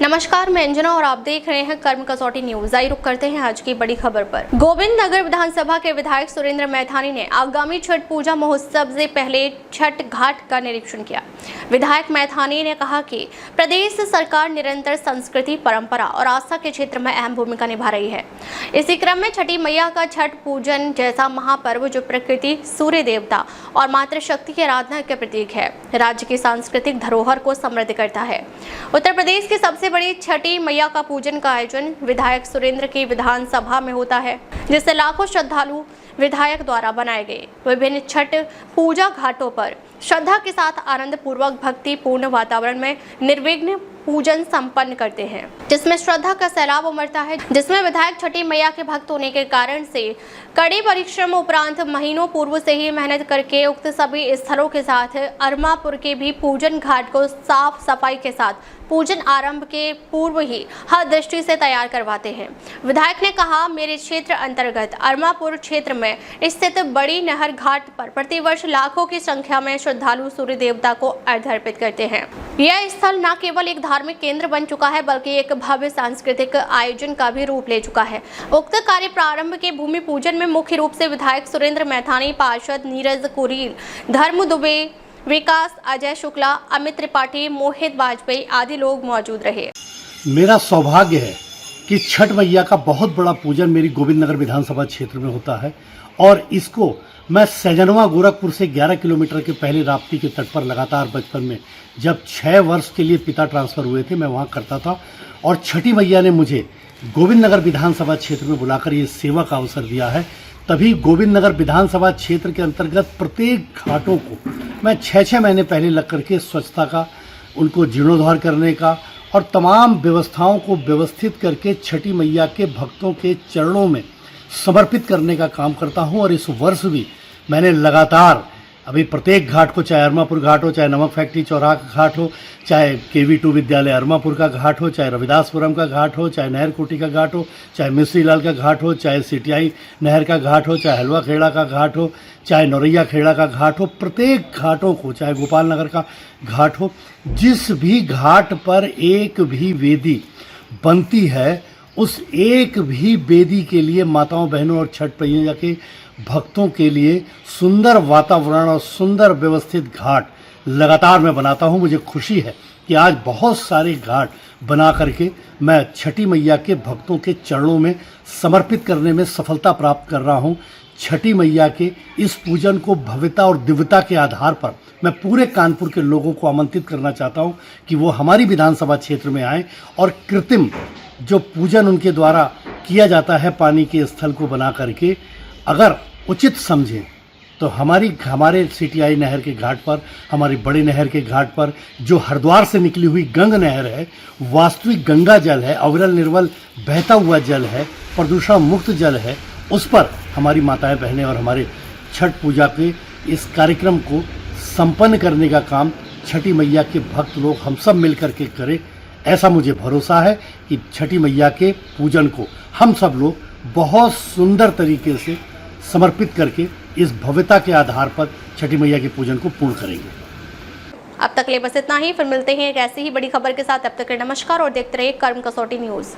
नमस्कार, मैं अंजना और आप देख रहे हैं कर्म कसौटी न्यूज। आइए रुक करते हैं आज की बड़ी खबर पर। गोविंद नगर विधानसभा के विधायक सुरेंद्र मैथानी ने आगामी छठ पूजा महोत्सव से पहले छठ घाट का निरीक्षण किया। विधायक मैथानी ने कहा कि प्रदेश सरकार निरंतर संस्कृति, परंपरा और आस्था के क्षेत्र में अहम भूमिका निभा रही है। इसी क्रम में छठी मैया का छठ पूजन जैसा महापर्व जो प्रकृति, सूर्य देवता और मातृशक्ति की आराधना के प्रतीक है, राज्य की सांस्कृतिक धरोहर को समृद्ध करता है। उत्तर प्रदेश की सबसे बड़ी छठी मैया का पूजन का आयोजन विधायक सुरेंद्र की विधानसभा में होता है, जिससे लाखों श्रद्धालु विधायक द्वारा बनाए गए विभिन्न छठ पूजा घाटों पर श्रद्धा के साथ आनंद पूर्वक भक्ति पूर्ण वातावरण में निर्विघ्न पूजन संपन्न करते हैं, जिसमें श्रद्धा का सैलाब उमड़ता है। जिसमें विधायक छठी मैया के भक्त होने के कारण से कड़ी परिश्रम उपरांत महीनों पूर्व से ही मेहनत करके उक्त सभी स्थलों के साथ अरमापुर के भी पूजन घाट को साफ सफाई के साथ पूजन आरंभ के पूर्व ही हर दृष्टि से तैयार करवाते हैं। विधायक ने कहा, मेरे क्षेत्र अंतर्गत अरमापुर क्षेत्र में स्थित बड़ी नहर घाट पर प्रतिवर्ष लाखों की संख्या में श्रद्धालु सूर्य देवता को अर्घ्य अर्पित करते हैं। यह स्थल न केवल एक धार्मिक केंद्र बन चुका है, बल्कि एक भव्य सांस्कृतिक आयोजन का भी रूप ले चुका है। उक्त कार्य प्रारंभ के भूमि पूजन में मुख्य रूप से विधायक सुरेंद्र मैथानी, पार्षद नीरज कुरील, धर्म दुबे, विकास अजय शुक्ला, अमित त्रिपाठी, मोहित वाजपेयी आदि लोग मौजूद रहे। मेरा सौभाग्य है कि छठ मैया का बहुत बड़ा पूजन मेरी गोविंद नगर विधानसभा क्षेत्र में होता है और इसको मैं सैजनवा गोरखपुर से 11 किलोमीटर के पहले राप्ती के तट पर लगातार बचपन में जब 6 वर्ष के लिए पिता ट्रांसफर हुए थे, मैं वहाँ करता था और छठी मैया ने मुझे गोविंद नगर विधानसभा क्षेत्र में बुलाकर ये सेवा का अवसर दिया है। तभी गोविंद नगर विधानसभा क्षेत्र के अंतर्गत प्रत्येक घाटों को मैं 6-6 महीने पहले लग करके स्वच्छता का, उनको जीर्णोद्धार करने का और तमाम व्यवस्थाओं को व्यवस्थित करके छठी मैया के भक्तों के चरणों में समर्पित करने का काम करता हूं। और इस वर्ष भी मैंने लगातार अभी प्रत्येक घाट को, चाहे अरमापुर घाट हो, चाहे नमक फैक्ट्री चौराहा का घाट हो, चाहे KV2 विद्यालय अरमापुर का घाट हो, चाहे रविदासपुरम का घाट हो, चाहे नहर कोटी का घाट हो, चाहे मिस्त्री लाल का घाट हो, चाहे CTI नहर का घाट हो, चाहे हलवा खेड़ा का घाट हो, चाहे नौरैया खेड़ा का घाट हो, प्रत्येक घाटों को, चाहे गोपाल नगर का घाट हो, जिस भी घाट पर एक भी वेदी बनती है, उस एक भी वेदी के लिए माताओं, बहनों और छठ मैया के भक्तों के लिए सुंदर वातावरण और सुंदर व्यवस्थित घाट लगातार मैं बनाता हूं। मुझे खुशी है कि आज बहुत सारे घाट बना करके मैं छठी मैया के भक्तों के चरणों में समर्पित करने में सफलता प्राप्त कर रहा हूं। छठी मैया के इस पूजन को भव्यता और दिव्यता के आधार पर मैं पूरे कानपुर के लोगों को आमंत्रित करना चाहता हूं कि वो हमारी विधानसभा क्षेत्र में आएँ और कृत्रिम जो पूजन उनके द्वारा किया जाता है पानी के स्थल को बना करके, अगर उचित समझें तो हमारे CTI नहर के घाट पर, हमारी बड़ी नहर के घाट पर जो हरिद्वार से निकली हुई गंग नहर है, वास्तविक गंगा जल है, अविरल निर्मल बहता हुआ जल है, प्रदूषण मुक्त जल है, उस पर हमारी माताएं, बहनें और हमारे छठ पूजा के इस कार्यक्रम को संपन्न करने का काम छठी मैया के भक्त लोग हम सब मिलकर के करें। ऐसा मुझे भरोसा है कि छठी मैया के पूजन को हम सब लोग बहुत सुंदर तरीके से समर्पित करके इस भव्यता के आधार पर छठी मैया के पूजन को पूर्ण करेंगे। अब तक ले बस इतना ही, फिर मिलते हैं एक ऐसी ही बड़ी खबर के साथ। अब तक के नमस्कार और देखते रहिए कर्म कसौटी न्यूज।